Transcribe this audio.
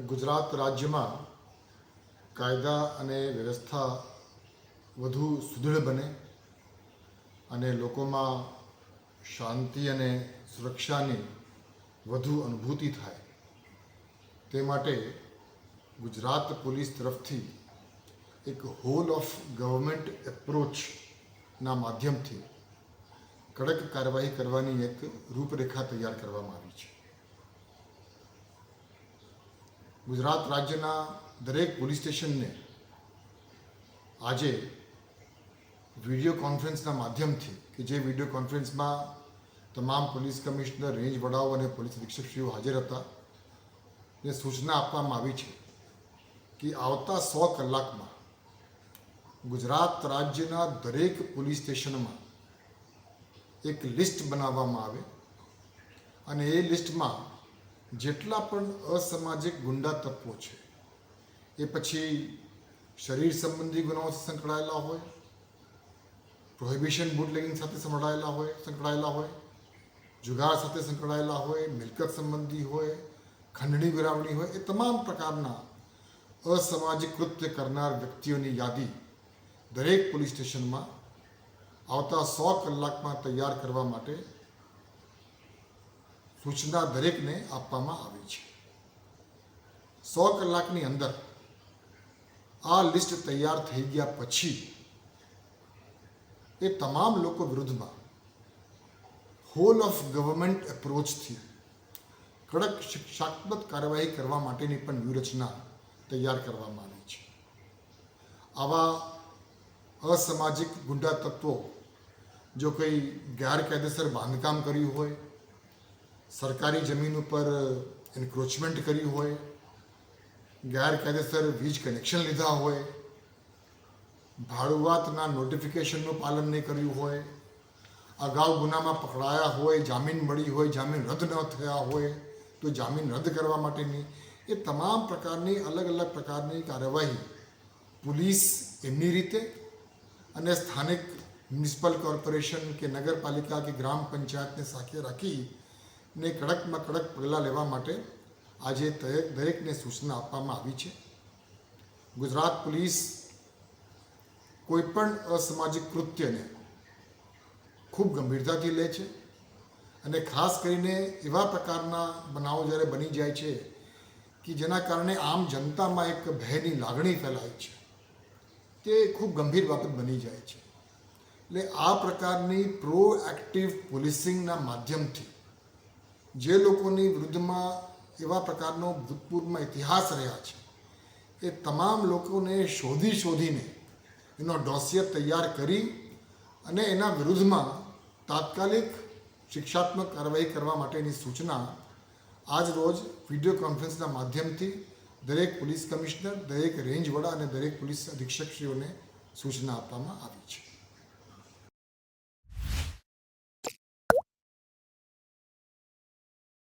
ગુજરાત રાજ્યમાં કાયદા અને વ્યવસ્થા વધુ સુદૃઢ બને અને લોકોમાં શાંતિ અને સુરક્ષાની વધુ અનુભૂતિ થાય તે માટે ગુજરાત પોલીસ તરફથી એક હોલ ઓફ ગવર્મેન્ટ એપ્રોચના માધ્યમથી કડક કાર્યવાહી કરવાની એક રૂપરેખા તૈયાર કરવામાં આવી છે. ગુજરાત રાજ્યના દરેક પોલીસ સ્ટેશનને આજે વિડીયો કોન્ફરન્સના માધ્યમથી કે જે વિડીયો કોન્ફરન્સમાં તમામ પોલીસ કમિશનર, રેન્જ વડાઓ અને પોલીસ અધિક્ષકશ્રીઓ હાજર હતા, ને સૂચના આપવામાં આવી છે કે આવતા 100 કલાકમાં ગુજરાત રાજ્યના દરેક પોલીસ સ્ટેશનમાં એક લિસ્ટ બનાવવામાં આવે અને એ લિસ્ટમાં જેટલા પણ અસામાજિક ગુંડા તત્વો છે, એ પછી શરીર સંબંધી ગુનાઓ સંકળાયેલા હોય, પ્રોહિબિશન બુટલેગિંગ સાથે સંકળાયેલા હોય, જુગાર સાથે સંકળાયેલા હોય, મિલકત સંબંધી હોય, ખંડણી વિરાવણી હોય, એ તમામ પ્રકારના અસામાજિક કૃત્ય કરનાર વ્યક્તિઓની યાદી દરેક પોલીસ સ્ટેશનમાં આવતા 100 કલાકમાં તૈયાર કરવા માટે સૂચના દરેકને આપવામાં આવી છે. 100 કલાકની અંદર આ લિસ્ટ તૈયાર થઈ ગયા પછી એ તમામ લોકો વિરુદ્ધમાં હોલ ઓફ ગવર્મેન્ટ એપ્રોચથી કડક શિક્ષાત્મક કાર્યવાહી કરવા માટેની પણ વ્યૂહરચના તૈયાર કરવામાં આવી છે. આવા અસામાજિક ગુંડા તત્વો જો કોઈ ગેરકાયદેસર બાંધકામ કર્યું હોય, સરકારી જમીન ઉપર એન્ક્રોચમેન્ટ કર્યું હોય, ગેરકાયદેસર વીજ કનેક્શન લીધા હોય, ભાડુઆતના નોટિફિકેશનનું પાલન નહીં કર્યું હોય, અગાઉ ગુનામાં પકડાયા હોય, જામીન મળી હોય, જામીન રદ ન થયા હોય તો જામીન રદ કરવા માટેની એ તમામ પ્રકારની અલગ અલગ પ્રકારની કાર્યવાહી પોલીસ એમની રીતે અને સ્થાનિક મ્યુનિસિપલ કોર્પોરેશન કે નગરપાલિકા કે ગ્રામ પંચાયતને સાથે રાખીને કડકમાં કડક પગલાં લેવા માટે આજે દરેકને સૂચના આપવામાં આવી છે. ગુજરાત પોલીસ કોઈપણ અસામાજિક કૃત્યને ખૂબ ગંભીરતાથી લે છે અને ખાસ કરીને એવા પ્રકારના બનાવો જ્યારે બની જાય છે કે જેના કારણે આમ જનતામાં એક ભયની લાગણી ફેલાય છે, તે ખૂબ ગંભીર બાબત બની જાય છે. એટલે આ પ્રકારની પ્રોએક્ટિવ પોલીસિંગના માધ્યમથી જે લોકોની વિરુદ્ધમાં એવા પ્રકારનો ભૂતપૂર્વમાં ઇતિહાસ રહ્યા છે, એ તમામ લોકોને શોધીને એનો ડોસિયર તૈયાર કરી અને એના વિરુદ્ધમાં તાત્કાલિક શિક્ષાત્મક કાર્યવાહી કરવા માટેની સૂચના આજ રોજ વિડીયો કોન્ફરન્સના માધ્યમથી દરેક પોલીસ કમિશનર, દરેક રેન્જ વડા અને દરેક પોલીસ અધિક્ષકશ્રીઓને સૂચના આપવામાં આવી છે.